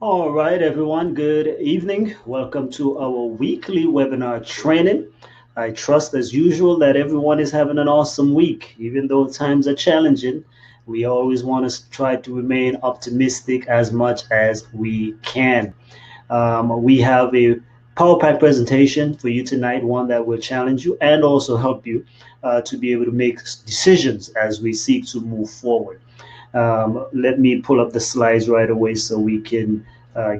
All right, everyone, good evening. Welcome to our weekly webinar training. I trust, as usual, that everyone is having an awesome week. Even though times are challenging, we always want to try to remain optimistic as much as we can. We have a PowerPoint presentation for you tonight, one that will challenge you and also help you to be able to make decisions as we seek to move forward. Let me pull up the slides right away so we can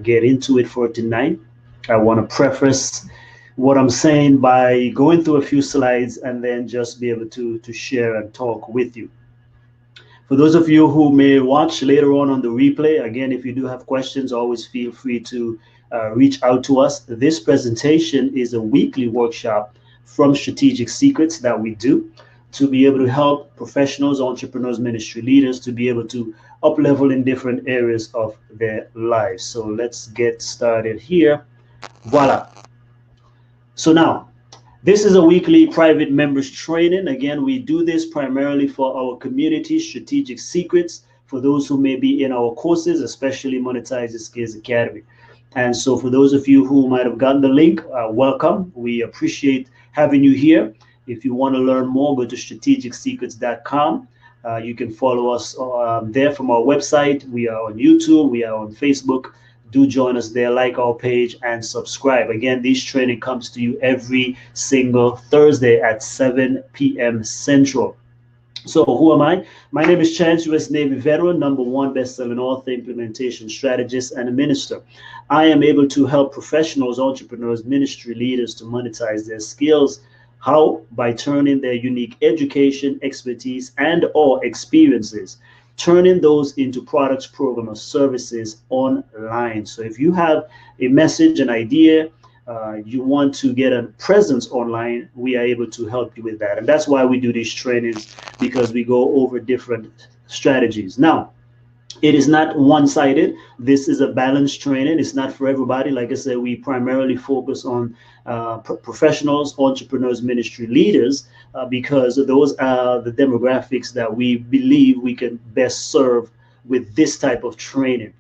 get into it for tonight. I want to preface what I'm saying by going through a few slides and then just be able to share and talk with you. For those of you who may watch later on the replay, again, if you do have questions, always feel free to reach out to us. This presentation is a weekly workshop from Strategic Secrets that we do to be able to help professionals, entrepreneurs, ministry leaders to be able to up level in different areas of their lives. So let's get started here. Voila. So now, this is a weekly private members training. Again, we do this primarily for our community, Strategic Secrets, for those who may be in our courses, especially Monetize the Skills Academy. And so for those of you who might have gotten the link, welcome. We appreciate having you here. If you want to learn more, go to strategicsecrets.com. You can follow us there from our website. We are on YouTube. We are on Facebook. Do join us there, like our page, and subscribe. Again, this training comes to you every single Thursday at 7 p.m. Central. So who am I? My name is Chance, U.S. Navy veteran, #1 best-selling author, implementation strategist, and a minister. I am able to help professionals, entrepreneurs, ministry leaders to monetize their skills. How? By turning their unique education, expertise, and or experiences, turning those into products, programs, or services online. So if you have a message, an idea, you want to get a presence online, we are able to help you with that. And that's why we do these trainings, because we go over different strategies. Now, it is not one-sided. This is a balanced training. It's not for everybody. Like I said, we primarily focus on professionals, entrepreneurs, ministry leaders, because those are the demographics that we believe we can best serve with this type of training.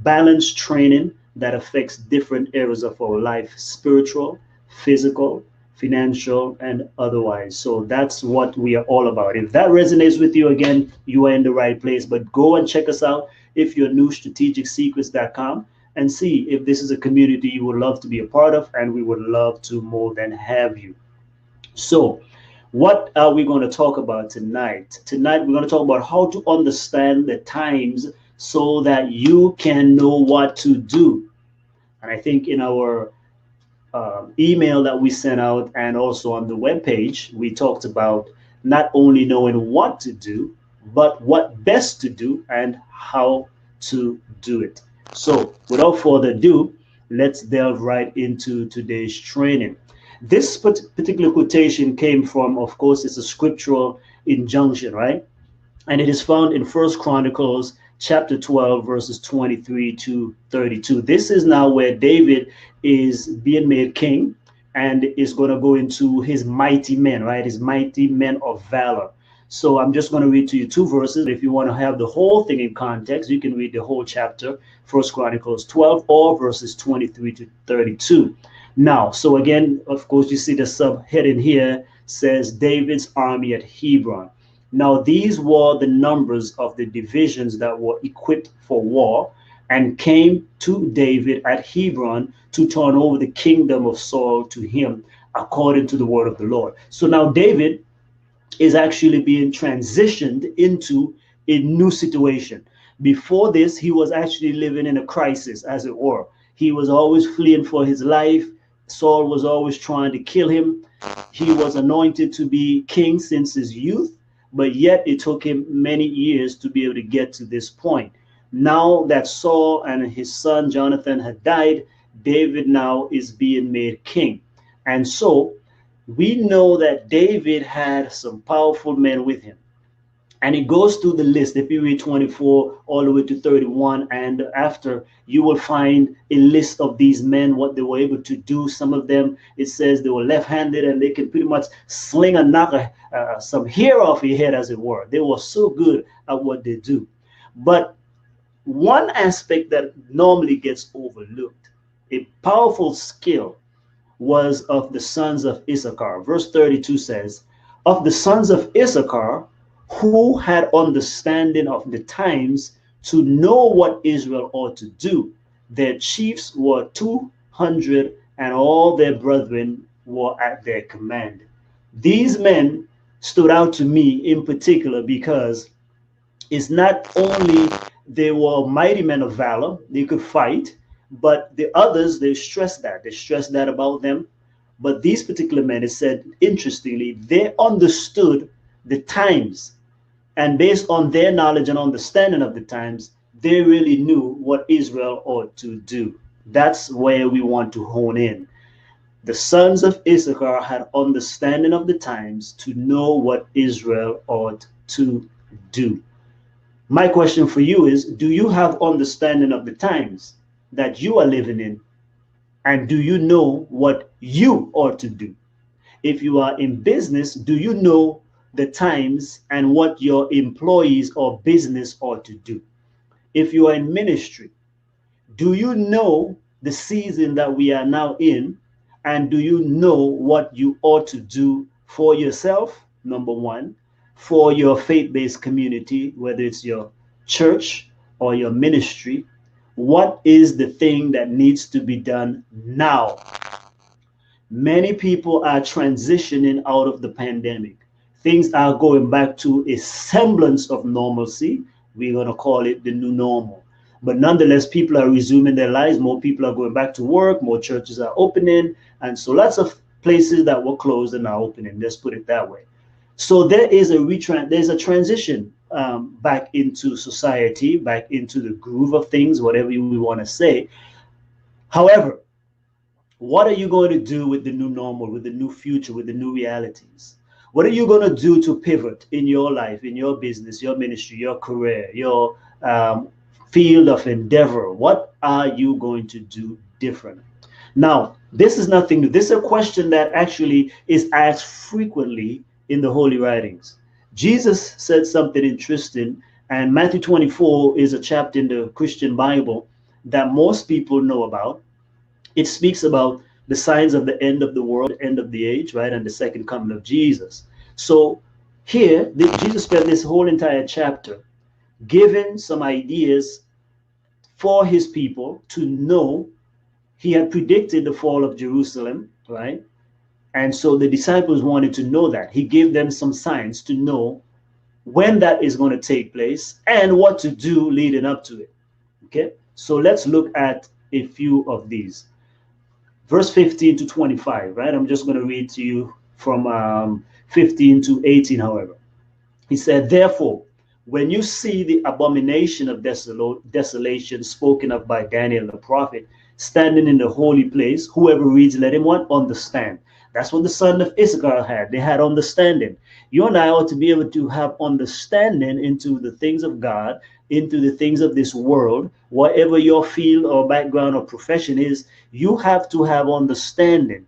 Balanced training that affects different areas of our life: spiritual, physical, financial, and otherwise. So that's what we are all about. If that resonates with you, again, you are in the right place. But go and check us out if you're new, strategicsecrets.com, and see if this is a community you would love to be a part of, and we would love to more than have you. So what are we going to talk about tonight? Tonight, we're going to talk about how to understand the times so that you can know what to do. And I think in our email that we sent out and also on the webpage, we talked about not only knowing what to do, but what best to do and how to do it. So without further ado, let's delve right into today's training. This particular quotation came from, of course, it's a scriptural injunction, right? And it is found in First Chronicles chapter 12, verses 23 to 32. This is now where David is being made king and is going to go into his mighty men, right? His mighty men of valor. So I'm just going to read to you two verses. If you want to have the whole thing in context, you can read the whole chapter, First Chronicles 12, or verses 23 to 32. Now, so again, of course, you see the subheading here says David's army at Hebron. Now, these were the numbers of the divisions that were equipped for war and came to David at Hebron to turn over the kingdom of Saul to him, according to the word of the Lord. So now David is actually being transitioned into a new situation. Before this, he was actually living in a crisis, as it were. He was always fleeing for his life. Saul was always trying to kill him. He was anointed to be king since his youth, but yet it took him many years to be able to get to this point. Now that Saul and his son Jonathan had died, David now is being made king. And so we know that David had some powerful men with him. And it goes through the list. If you read 24 all the way to 31, and after, you will find a list of these men, what they were able to do. Some of them, it says they were left-handed and they could pretty much sling and knock some hair off your head, as it were. They were so good at what they do. But one aspect that normally gets overlooked, a powerful skill, was of the sons of Issachar. Verse 32 says, of the sons of Issachar, who had understanding of the times to know what Israel ought to do. Their chiefs were 200, and all their brethren were at their command. These men stood out to me in particular because it's not only they were mighty men of valor, they could fight, but the others, they stressed that about them. But these particular men, it said, interestingly, they understood the times, and based on their knowledge and understanding of the times, they really knew what Israel ought to do. That's where we want to hone in. The sons of Issachar had understanding of the times to know what Israel ought to do. My question for you is, do you have understanding of the times that you are living in? And do you know what you ought to do? If you are in business, do you know the times and what your employees or business ought to do? If you are in ministry, do you know the season that we are now in? And do you know what you ought to do for yourself? Number one, for your faith-based community, whether it's your church or your ministry, what is the thing that needs to be done now? Many people are transitioning out of the pandemic. Things are going back to a semblance of normalcy. We're going to call it the new normal. But nonetheless, people are resuming their lives. More people are going back to work. More churches are opening. And so lots of places that were closed are now opening. Let's put it that way. So there's a transition back into society, back into the groove of things, whatever we want to say. However, what are you going to do with the new normal, with the new future, with the new realities? What are you going to do to pivot in your life, in your business, your ministry, your career, your field of endeavor? What are you going to do different? Now, this is nothing new. This is a question that actually is asked frequently in the Holy Writings. Jesus said something interesting, and Matthew 24 is a chapter in the Christian Bible that most people know about. It speaks about the signs of the end of the world, end of the age, right, and the second coming of Jesus. So here, Jesus spent this whole entire chapter giving some ideas for his people to know. He had predicted the fall of Jerusalem, right? And so the disciples wanted to know that. He gave them some signs to know when that is going to take place and what to do leading up to it. Okay, so let's look at a few of these. Verse 15 to 25, right? I'm just going to read to you from 15 to 18, however. He said, therefore, when you see the abomination of desolation spoken of by Daniel the prophet standing in the holy place, whoever reads, let him what? Understand. That's what the son of Issachar had. They had understanding. You and I ought to be able to have understanding into the things of God, into the things of this world. Whatever your field or background or profession is, you have to have understanding.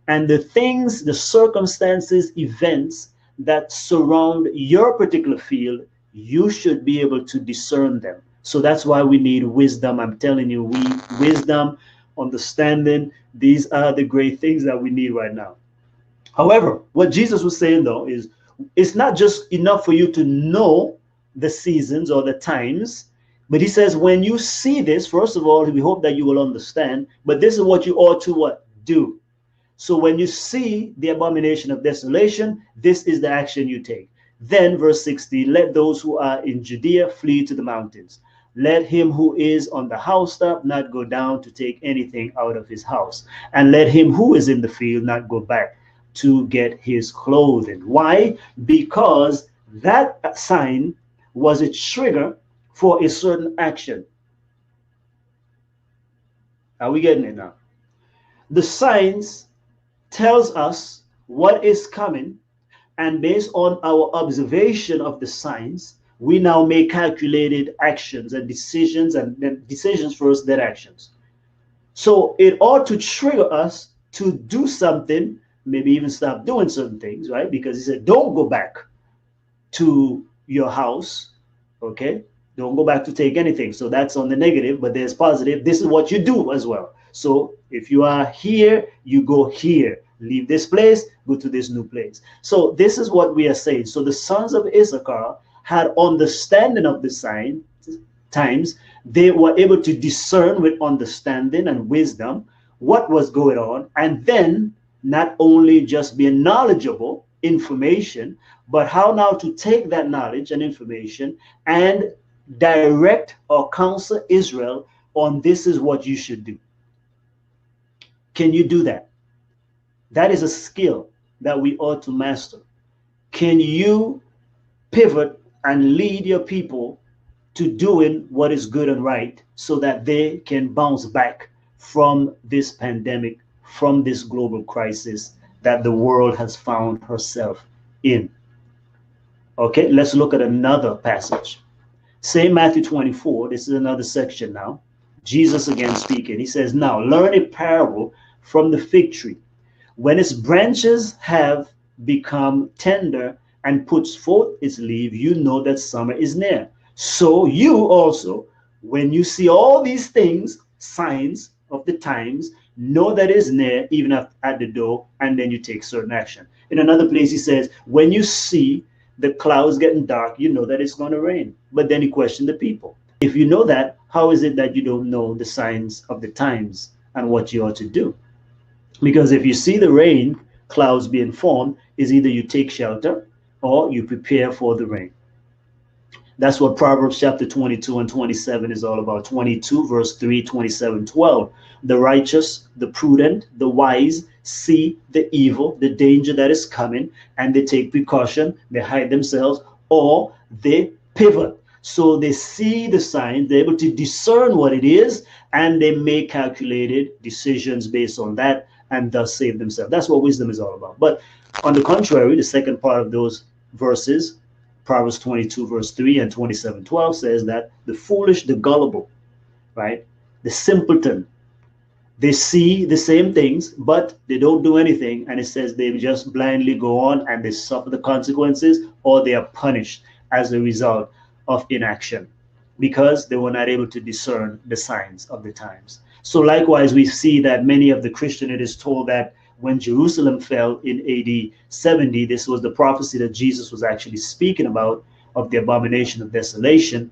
And the things, the circumstances, events that surround your particular field, you should be able to discern them. So that's why we need wisdom. I'm telling you, wisdom, understanding, these are the great things that we need right now. However, what Jesus was saying though is it's not just enough for you to know the seasons or the times, but he says when you see this, first of all, we hope that you will understand, but this is what you ought to what? Do. So when you see the abomination of desolation, this is the action you take. Then verse 16, let those who are in Judea flee to the mountains. Let him who is on the housetop not go down to take anything out of his house. And let him who is in the field not go back to get his clothing. Why? Because that sign was a trigger for a certain action. Are we getting it now? The signs tells us what is coming, and based on our observation of the signs, we now make calculated actions and then decisions first, then actions. So it ought to trigger us to do something, maybe even stop doing certain things, right? Because he said, don't go back to your house, okay? Don't go back to take anything. So that's on the negative, but there's positive. This is what you do as well. So if you are here, you go here. Leave this place, go to this new place. So this is what we are saying. So the sons of Issachar had understanding of the sign times. They were able to discern with understanding and wisdom what was going on, and then not only just being knowledgeable information, but how now to take that knowledge and information and direct or counsel Israel on this is what you should do. Can you do that? That is a skill that we ought to master. Can you pivot and lead your people to doing what is good and right so that they can bounce back from this pandemic, from this global crisis that the world has found herself in? Okay, let's look at another passage. Same Matthew 24. This is another section now. Jesus again speaking. He says, now learn a parable from the fig tree. When its branches have become tender and puts forth its leaf, you know that summer is near. So you also, when you see all these things, signs of the times, know that is near, even at the door, and then you take certain action. In another place, he says, when you see the clouds getting dark, you know that it's going to rain. But then he questioned the people. If you know that, how is it that you don't know the signs of the times and what you ought to do? Because if you see the rain clouds being formed, is either you take shelter or you prepare for the rain. That's what Proverbs chapter 22 and 27 is all about. 22 verse 3, 27, 12. The righteous, the prudent, the wise see the evil, the danger that is coming, and they take precaution, they hide themselves, or they pivot. So they see the signs, they're able to discern what it is, and they make calculated decisions based on that, and thus save themselves. That's what wisdom is all about. But on the contrary, the second part of those verses, Proverbs 22 verse 3 and 27, 12 says that the foolish, the gullible, right, the simpleton, they see the same things, but they don't do anything. And it says they just blindly go on and they suffer the consequences, or they are punished as a result of inaction because they were not able to discern the signs of the times. So likewise, we see that many of the Christian, it is told that when Jerusalem fell in AD 70, this was the prophecy that Jesus was actually speaking about, of the abomination of desolation.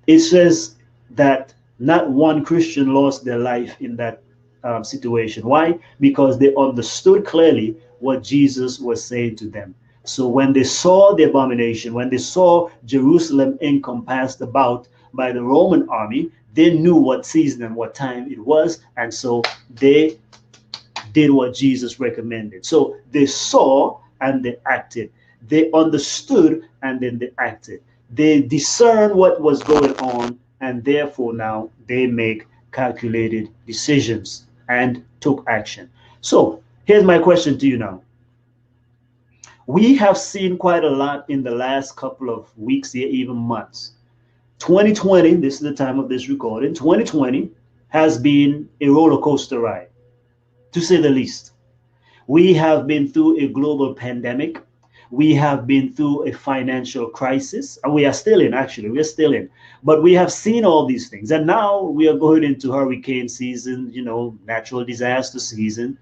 It says that not one Christian lost their life in that situation. Why? Because they understood clearly what Jesus was saying to them. So when they saw the abomination, when they saw Jerusalem encompassed about by the Roman army, they knew what season and what time it was, and so they did what Jesus recommended. So they saw and they acted. They understood and then they acted. They discerned what was going on, and therefore now they make calculated decisions and took action. So here's my question to you now. We have seen quite a lot in the last couple of weeks, even months. 2020, this is the time of this recording, 2020 has been a roller coaster ride, to say the least. We have been through a global pandemic. We have been through a financial crisis, and we are still in, actually, we're still in. But we have seen all these things. And now we are going into hurricane season, natural disaster season.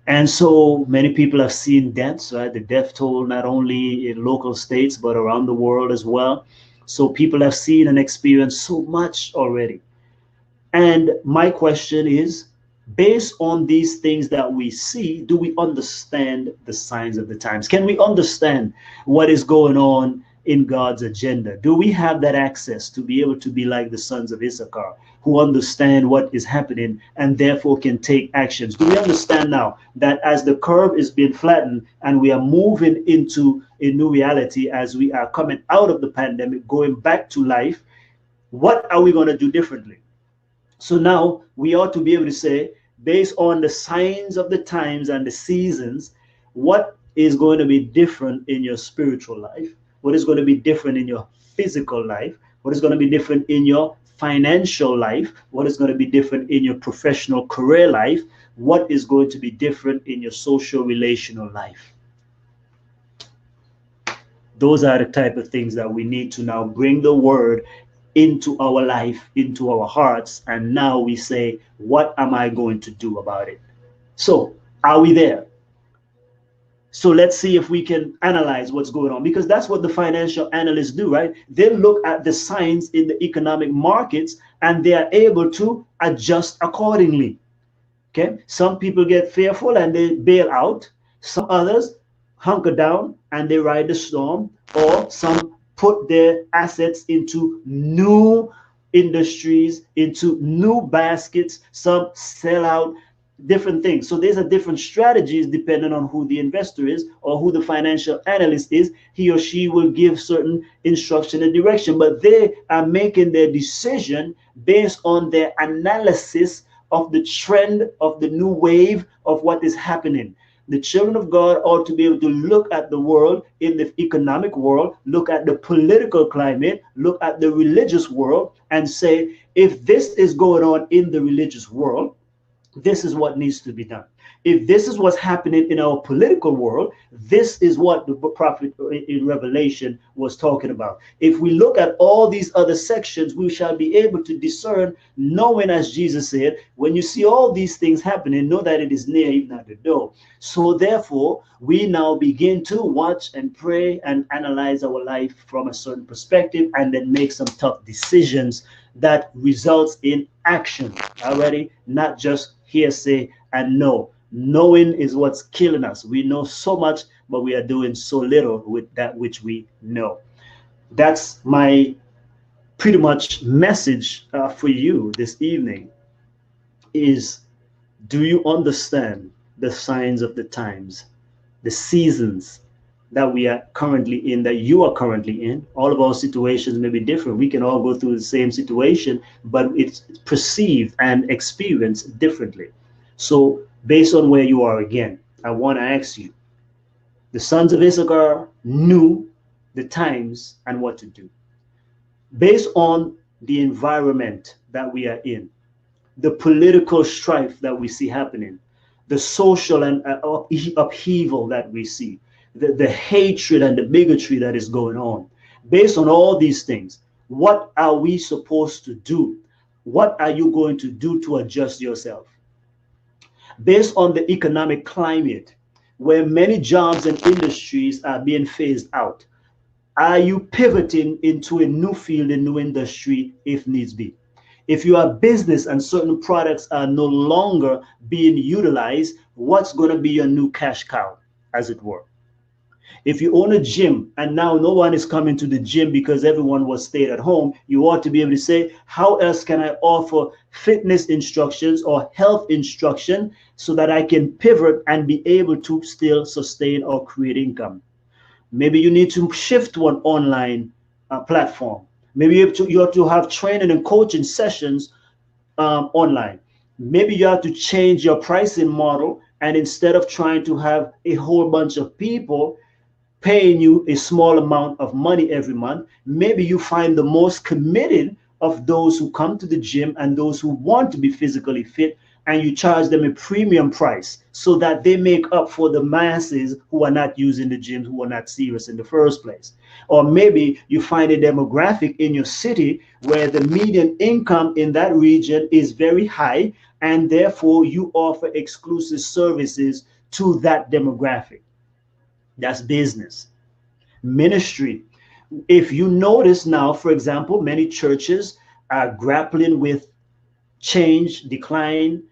And so many people have seen deaths, right? The death toll, not only in local states, but around the world as well. So people have seen and experienced so much already. And my question is, based on these things that we see, do we understand the signs of the times? Can we understand what is going on in God's agenda? Do we have that access to be able to be like the sons of Issachar, who understand what is happening and therefore can take actions? Do we understand now that as the curve is being flattened and we are moving into a new reality, as we are coming out of the pandemic, going back to life, what are we going to do differently? So now we ought to be able to say, based on the signs of the times and the seasons, what is going to be different in your spiritual life? What is going to be different in your physical life? What is going to be different in your financial life? What is going to be different in your professional career life? What is going to be different in your social relational life? Those are the type of things that we need to now bring the word into our life, into our hearts, and now we say, what am I going to do about it? So, are we there? So let's see if we can analyze what's going on, because that's what the financial analysts do, right? They look at the signs in the economic markets and they are able to adjust accordingly. Okay, some people get fearful and they bail out. Some others hunker down and they ride the storm, or some put their assets into new industries, into new baskets. Some sell out, different things. So there's a different strategies depending on who the investor is or who the financial analyst is. He or she will give certain instruction and direction, but they are making their decision based on their analysis of the trend of the new wave of what is happening. The children of God ought to be able to look at the world, in the economic world, look at the political climate, look at the religious world, and say, if this is going on in the religious world, this is what needs to be done. If this is what's happening in our political world, this is what the prophet in Revelation was talking about. If we look at all these other sections, we shall be able to discern, knowing, as Jesus said, when you see all these things happening, know that it is near, even at the door. So therefore, we now begin to watch and pray and analyze our life from a certain perspective, and then make some tough decisions that results in action. Already, not just hearsay and know. Knowing is what's killing us. We know so much, but we are doing so little with that which we know. That's my pretty much message for you this evening is, do you understand the signs of the times, the seasons that we are currently in, that you are currently in? All of our situations may be different. We can all go through the same situation, but it's perceived and experienced differently. So based on where you are, again, I want to ask you, the sons of Issachar knew the times and what to do. Based on the environment that we are in, the political strife that we see happening, the social and upheaval that we see, the hatred and the bigotry that is going on. Based on all these things, what are we supposed to do? What are you going to do to adjust yourself? Based on the economic climate, where many jobs and industries are being phased out, are you pivoting into a new field, a new industry, if needs be? If you are business and certain products are no longer being utilized, what's going to be your new cash cow, as it were? If you own a gym and now no one is coming to the gym because everyone was stayed at home, you ought to be able to say, how else can I offer fitness instructions or health instruction so that I can pivot and be able to still sustain or create income? Maybe you need to shift to an online platform. Maybe you have to have training and coaching sessions online. Maybe you have to change your pricing model, and instead of trying to have a whole bunch of people paying you a small amount of money every month, maybe you find the most committed of those who come to the gym and those who want to be physically fit, and you charge them a premium price so that they make up for the masses who are not using the gym, who are not serious in the first place. Or maybe you find a demographic in your city where the median income in that region is very high, and therefore you offer exclusive services to that demographic. That's business. Ministry. If you notice now, for example, many churches are grappling with change, decline,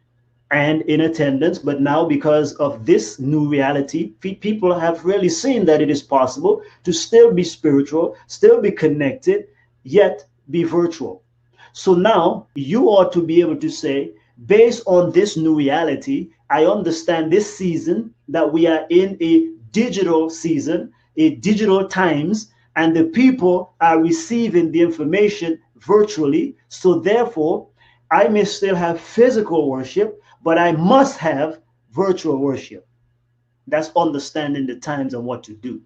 and in attendance. But now, because of this new reality, people have really seen that it is possible to still be spiritual, still be connected, yet be virtual. So now you ought to be able to say, based on this new reality, I understand this season that we are in a digital season, a digital times, and the people are receiving the information virtually. So therefore, I may still have physical worship, but I must have virtual worship. That's understanding the times and what to do.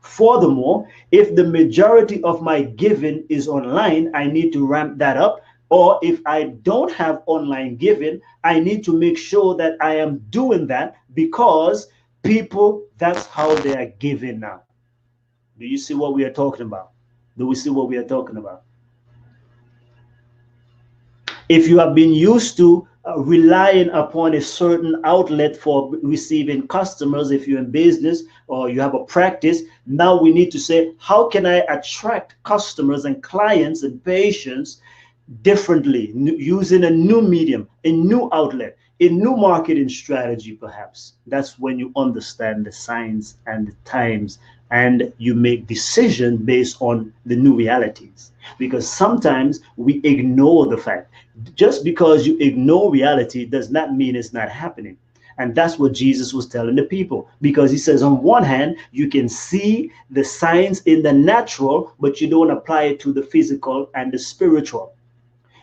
Furthermore, if the majority of my giving is online, I need to ramp that up. Or if I don't have online giving, I need to make sure that I am doing that, because people, that's how they are giving now. Do you see what we are talking about? Do we see what we are talking about? If you have been used to relying upon a certain outlet for receiving customers, if you're in business or you have a practice, now we need to say, how can I attract customers and clients and patients differently, using a new medium, a new outlet, a new marketing strategy, perhaps? That's when you understand the signs and the times, and you make decisions based on the new realities. Because sometimes we ignore the fact. Just because you ignore reality does not mean it's not happening. And that's what Jesus was telling the people, because he says, on one hand, you can see the signs in the natural, but you don't apply it to the physical and the spiritual.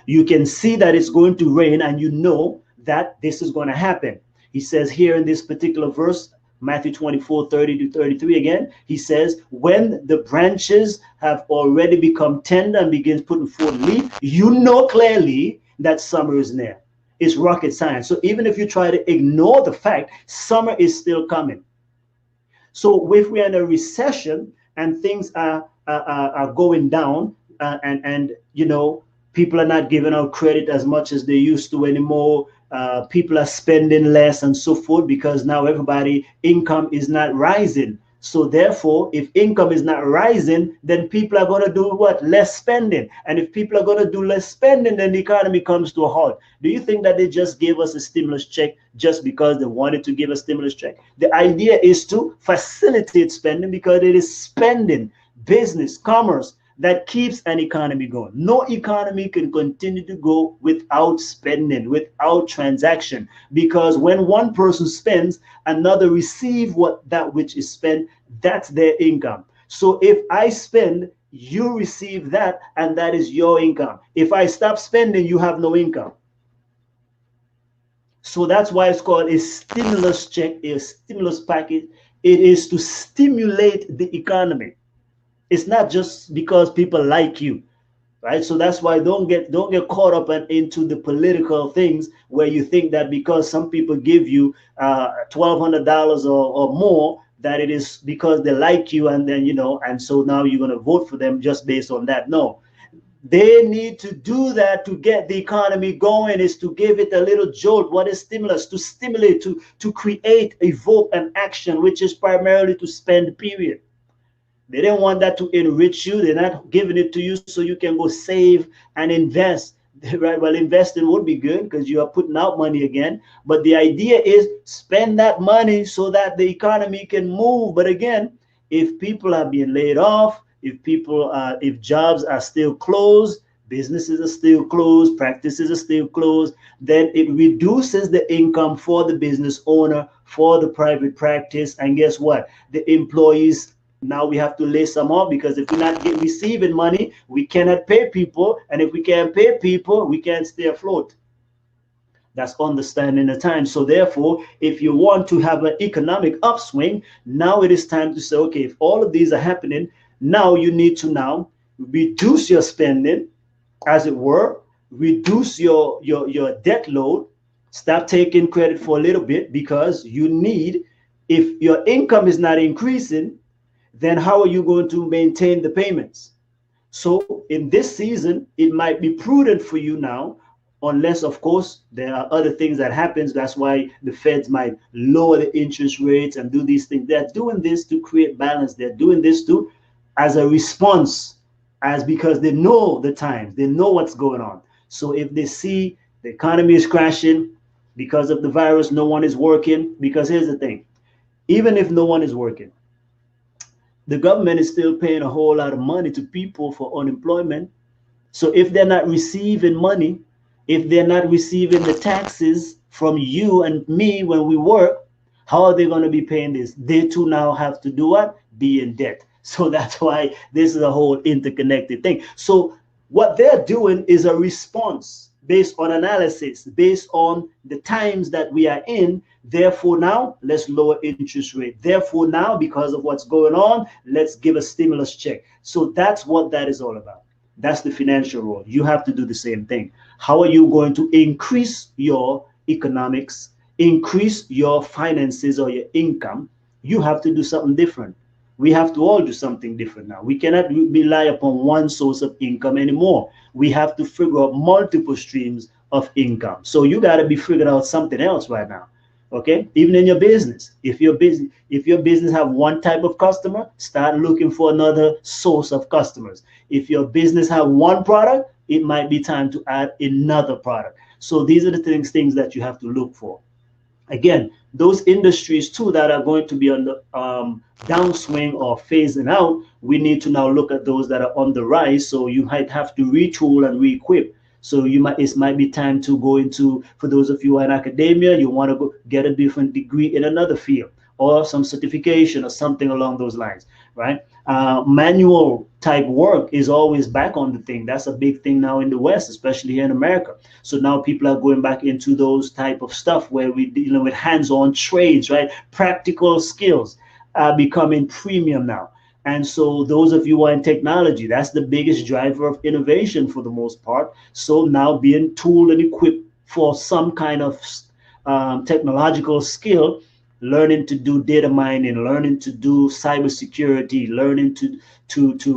You can see that it's going to rain, and you know that this is going to happen. He says here in this particular verse, Matthew 24:30 to 33 again, he says, when the branches have already become tender and begins putting forth leaf, you know clearly that summer is near. It's rocket science. So even if you try to ignore the fact, summer is still coming. So if we're in a recession and things are going down, and you know, people are not giving out credit as much as they used to anymore. People are spending less and so forth, because now everybody income is not rising. So therefore, if income is not rising, then people are going to do what? Less spending. And if people are going to do less spending, then the economy comes to a halt. Do you think that they just gave us a stimulus check just because they wanted to give a stimulus check? The idea is to facilitate spending, because it is spending, business, commerce, that keeps an economy going. No economy can continue to go without spending, without transaction, because when one person spends, another receive that which is spent. That's their income. So if I spend, you receive that, and that is your income. If I stop spending, you have no income. So that's why it's called a stimulus check, a stimulus package. It is to stimulate the economy. It's not just because people like you, right? So that's why don't get caught up into the political things, where you think that because some people give you $1,200 or more, that it is because they like you, and then, you know, and so now you're going to vote for them just based on that. No, they need to do that to get the economy going, is to give it a little jolt. What is stimulus? To stimulate, to create, evoke an action, which is primarily to spend, period. They didn't want that to enrich you. They're not giving it to you so you can go save and invest. Right? Well, investing would be good because you are putting out money again. But the idea is spend that money so that the economy can move. But again, if people are being laid off, if jobs are still closed, businesses are still closed, practices are still closed, then it reduces the income for the business owner, for the private practice. And guess what? The employees, now we have to lay some off, because if we're not receiving money, we cannot pay people. And if we can't pay people, we can't stay afloat. That's understanding the time. So therefore, if you want to have an economic upswing, now it is time to say, okay, if all of these are happening, now you need to now reduce your spending, as it were, reduce your debt load, stop taking credit for a little bit, because you need, if your income is not increasing, then how are you going to maintain the payments? So in this season, it might be prudent for you now, unless of course there are other things that happens. That's why the feds might lower the interest rates and do these things. They're doing this to create balance. They're doing this to, as a response, as because they know the times, they know what's going on. So if they see the economy is crashing because of the virus, no one is working. Because here's the thing, even if no one is working, the government is still paying a whole lot of money to people for unemployment. So if they're not receiving money, if they're not receiving the taxes from you and me when we work, how are they going to be paying this? They too now have to do what? Be in debt. So that's why this is a whole interconnected thing. So what they're doing is a response based on analysis, based on the times that we are in. Therefore, now let's lower interest rate. Therefore, now because of what's going on, let's give a stimulus check. So that's what that is all about. That's the financial role. You have to do the same thing. How are you going to increase your economics, increase your finances or your income? You have to do something different. We have to all do something different now. We cannot rely upon one source of income anymore. We have to figure out multiple streams of income. So you got to be figuring out something else right now. Okay, even in your business, if your business have one type of customer, start looking for another source of customers. If your business have one product, it might be time to add another product. So these are the things that you have to look for. Again, those industries too that are going to be on the downswing or phasing out, we need to now look at those that are on the rise. So you might have to retool and re-equip. So it might be time to go into, for those of you who are in academia, you want to go get a different degree in another field or some certification or something along those lines, right? Manual type work is always back on the thing. That's a big thing now in the West, especially here in America. So now people are going back into those type of stuff where we dealing with hands-on trades, right? Practical skills are becoming premium now. And so those of you who are in technology, that's the biggest driver of innovation for the most part. So now being tooled and equipped for some kind of technological skill, learning to do data mining, learning to do cybersecurity, learning to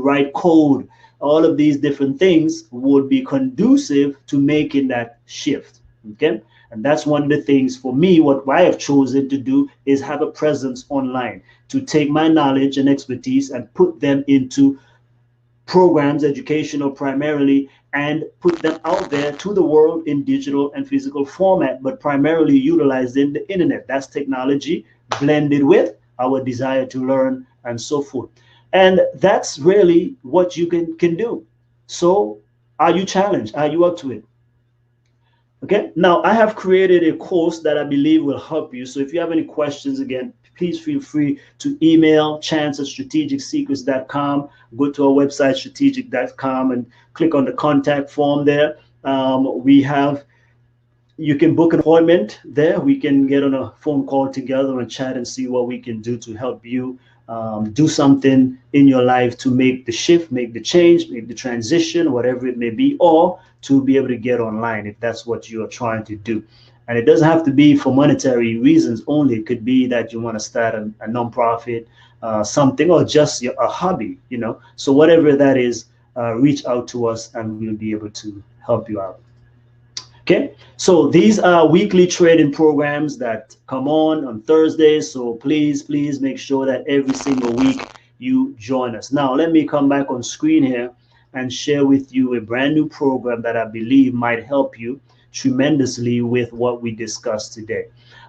write code, all of these different things would be conducive to making that shift. Okay. And that's one of the things for me, what I have chosen to do is have a presence online, to take my knowledge and expertise and put them into programs, educational primarily, and put them out there to the world in digital and physical format, but primarily utilizing the internet. That's technology blended with our desire to learn and so forth. And that's really what you can do. So are you challenged? Are you up to it? Okay, now I have created a course that I believe will help you. So if you have any questions, again, please feel free to email chance@strategicsecrets.com. Go to our website, strategic.com, and click on the contact form there. You can book an appointment there. We can get on a phone call together and chat and see what we can do to help you do something in your life to make the shift, make the change, make the transition, whatever it may be, or to be able to get online if that's what you are trying to do. And it doesn't have to be for monetary reasons only. It could be that you want to start a nonprofit, something, or just a hobby, So whatever that is, reach out to us and we'll be able to help you out. Okay, so these are weekly trading programs that come on Thursdays. So please make sure that every single week you join us. Now, let me come back on screen here and share with you a brand new program that I believe might help you tremendously with what we discussed today.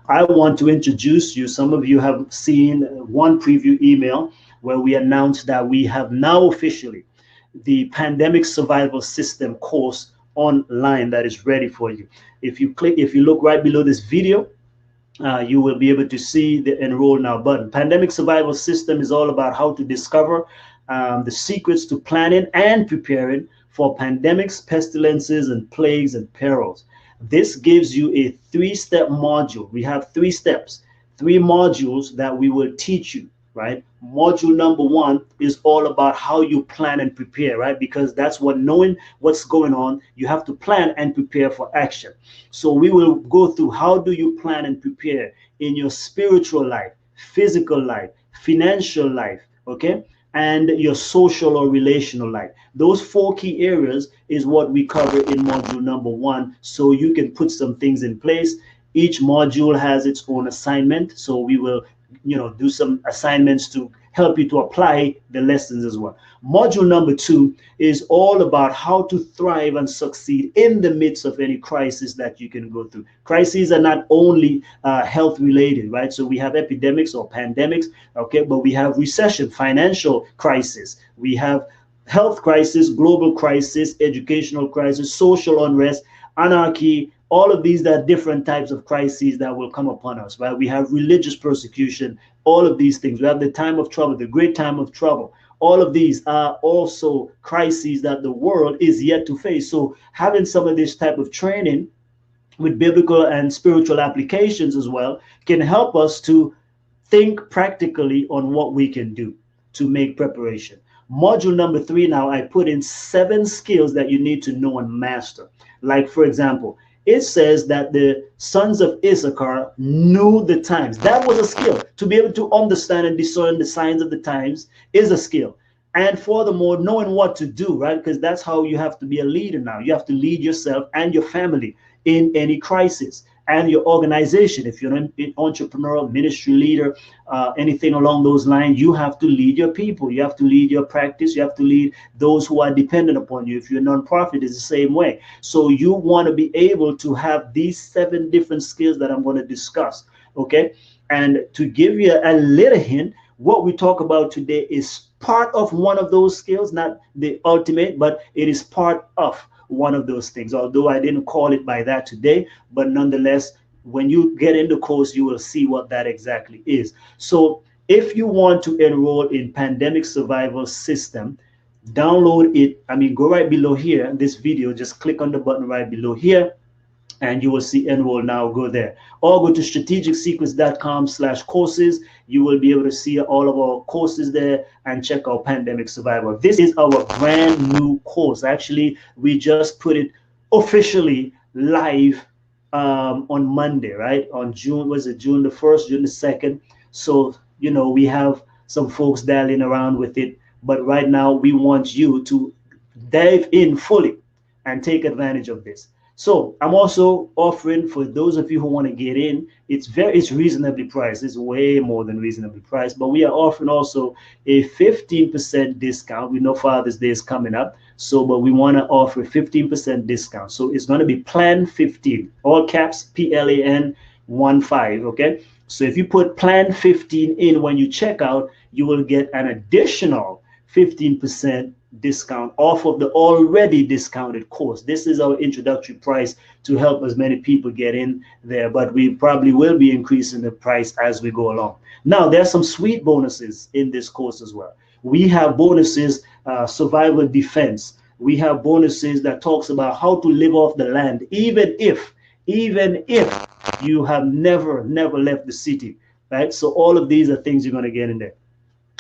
I want to introduce you. Some of you have seen one preview email where we announced that we have now officially the Pandemic Survival System course online that is ready for you. If you look right below this video, you will be able to see the enroll now button. Pandemic Survival System is all about how to discover the secrets to planning and preparing for pandemics, pestilences, and plagues and perils. This gives you a 3-step module. We have 3 steps, 3 modules that we will teach you, right? Module number 1 is all about how you plan and prepare, right? Because that's what, knowing what's going on, you have to plan and prepare for action. So we will go through how do you plan and prepare in your spiritual life, physical life, financial life, okay? And your social or relational life. Those 4 key areas is what we cover in module number 1. So you can put some things in place. Each module has its own assignment. So we will do some assignments to help you to apply the lessons as well. Module number 2 is all about how to thrive and succeed in the midst of any crisis that you can go through. Crises are not only health related, right? So we have epidemics or pandemics, okay, but we have recession, financial crisis, we have health crisis, global crisis, educational crisis, social unrest, anarchy. All of these are different types of crises that will come upon us, right? We have religious persecution, all of these things. We have the time of trouble, the great time of trouble. All of these are also crises that the world is yet to face. So having some of this type of training with biblical and spiritual applications as well can help us to think practically on what we can do to make preparation. Module number 3, now I put in 7 skills that you need to know and master. Like, for example, it says that the sons of Issachar knew the times. That was a skill. To be able to understand and discern the signs of the times is a skill. And furthermore, knowing what to do, right? Because that's how you have to be a leader now. You have to lead yourself and your family in any crisis, and your organization. If you're an entrepreneurial ministry leader, anything along those lines, you have to lead your people. You have to lead your practice. You have to lead those who are dependent upon you. If you're a nonprofit, it's the same way. So you want to be able to have these 7 different skills that I'm going to discuss. Okay. And to give you a little hint, what we talk about today is part of one of those skills, not the ultimate, but it is part of one of those things. Although I didn't call it by that today, but nonetheless, when you get in the course, you will see what that exactly is. So if you want to enroll in Pandemic Survival System, download it. I mean, go right below here in this video, just click on the button right below here, and you will see enroll now. Go there, or go to strategicsecrets.com/courses. You will be able to see all of our courses there and check out Pandemic Survival. This is our brand new course. Actually, we just put it officially live on Monday, right? On June, was it June the 1st, June the 2nd? So, you know, we have some folks dialing around with it, but right now we want you to dive in fully and take advantage of this. So I'm also offering, for those of you who want to get in, it's reasonably priced. It's way more than reasonably priced, but we are offering also a 15% discount. We know Father's Day is coming up, so but we want to offer a 15% discount. So it's going to be Plan 15, all caps, PLAN 15. Okay. So if you put Plan 15 in when you check out, you will get an additional 15% discount off of the already discounted course. This is our introductory price to help as many people get in there, but we probably will be increasing the price as we go along. Now, there's some sweet bonuses in this course as well. We have bonuses, survival defense. We have bonuses that talks about how to live off the land, even if you have never left the city, right? So all of these are things you're going to get in there.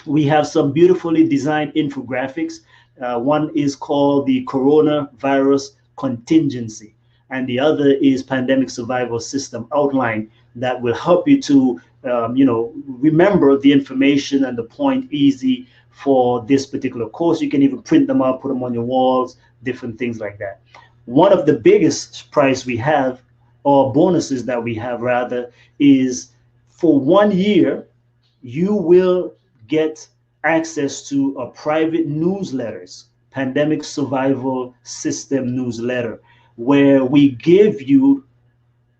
We have some beautifully designed infographics. One is called the Coronavirus Contingency, and the other is Pandemic Survival System Outline that will help you to, remember the information and the point easy for this particular course. You can even print them out, put them on your walls, different things like that. One of the biggest prize we have, or bonuses that we have rather, is for 1 year, you will get access to a private newsletters, Pandemic Survival System newsletter, where we give you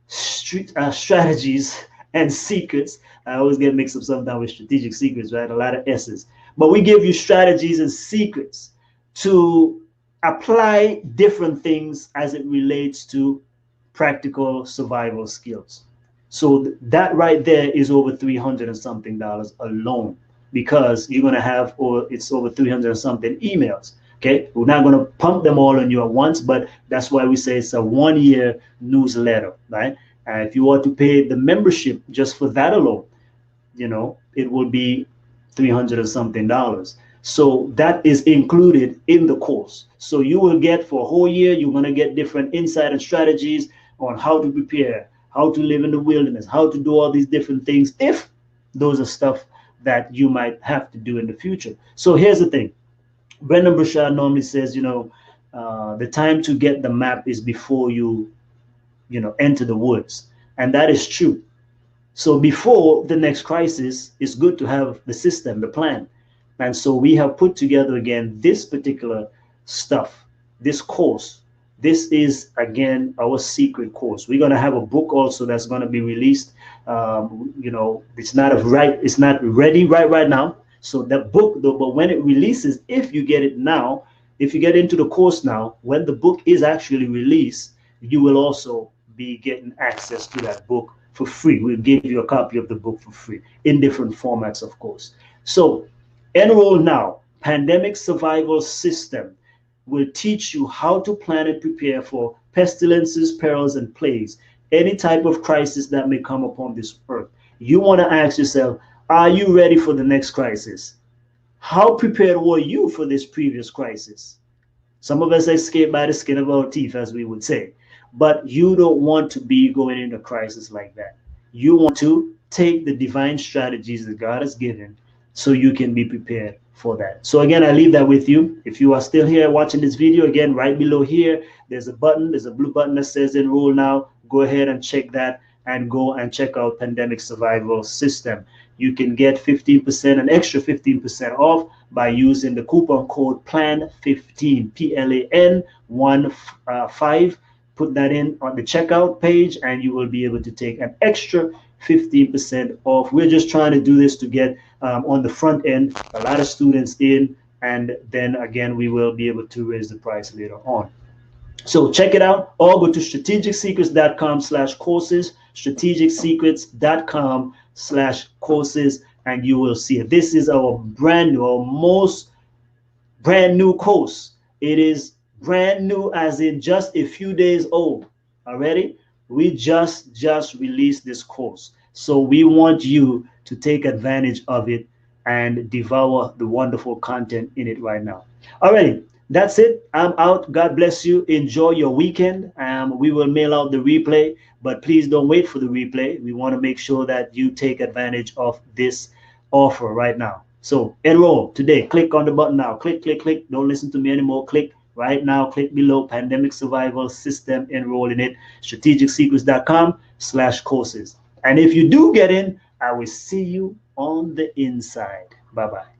strategies and secrets. I always get mixed up sometimes with strategic secrets, right? A lot of S's. But we give you strategies and secrets to apply different things as it relates to practical survival skills. So that right there is over $300 and something alone, because you're going to have, or it's over 300 and something emails. Okay, we're not going to pump them all on you at once, but that's why we say it's a 1 year newsletter, right? If you want to pay the membership just for that alone, you know, it will be $300 and something. So that is included in the course. So you will get, for a whole year, you're going to get different insight and strategies on how to prepare, how to live in the wilderness, how to do all these different things, if those are stuff that you might have to do in the future. So here's the thing. Brendan Burchard normally says, the time to get the map is before you enter the woods. And that is true. So before the next crisis, it's good to have the system, the plan. And so we have put together again this particular stuff, this course. This is, again, our secret course. We're going to have a book also that's going to be released. It's not ready right now. So that book, though, but when it releases, if you get it now, if you get into the course now, when the book is actually released, you will also be getting access to that book for free. We'll give you a copy of the book for free in different formats, of course. So enroll now. Pandemic Survival System will teach you how to plan and prepare for pestilences, perils, and plagues, any type of crisis that may come upon this earth. You want to ask yourself, are you ready for the next crisis? How prepared were you for this previous crisis? Some of us escaped by the skin of our teeth, as we would say. but you don't want to be going into crisis like that. You want to take the divine strategies that God has given so you can be prepared for that. So again, I leave that with you. If you are still here watching this video, again, right below here, there's a button, there's a blue button that says enroll now. Go ahead and check that and go and check out Pandemic Survival System. You can get 15%, an extra 15% off by using the coupon code PLAN15, PLAN15. Put that in on the checkout page and you will be able to take an extra 15% off. We're just trying to do this to get on the front end a lot of students in, and then again we will be able to raise the price later on. So check it out, or go to strategicsecrets.com/courses, strategicsecrets.com/courses, and you will see it. This is our brand new, our most brand new course. It is brand new as in just a few days old already. We just released this course, so we want you to take advantage of it and devour the wonderful content in it right now. Alrighty, that's it. I'm out. God bless you. Enjoy your weekend. We will mail out the replay, but please don't wait for the replay. We want to make sure that you take advantage of this offer right now. So enroll today. Click on the button now. Click, click, click. Don't listen to me anymore. Click right now. Click below Pandemic Survival System. Enroll in it. strategicsecrets.com/courses. And if you do get in, I will see you on the inside. Bye-bye.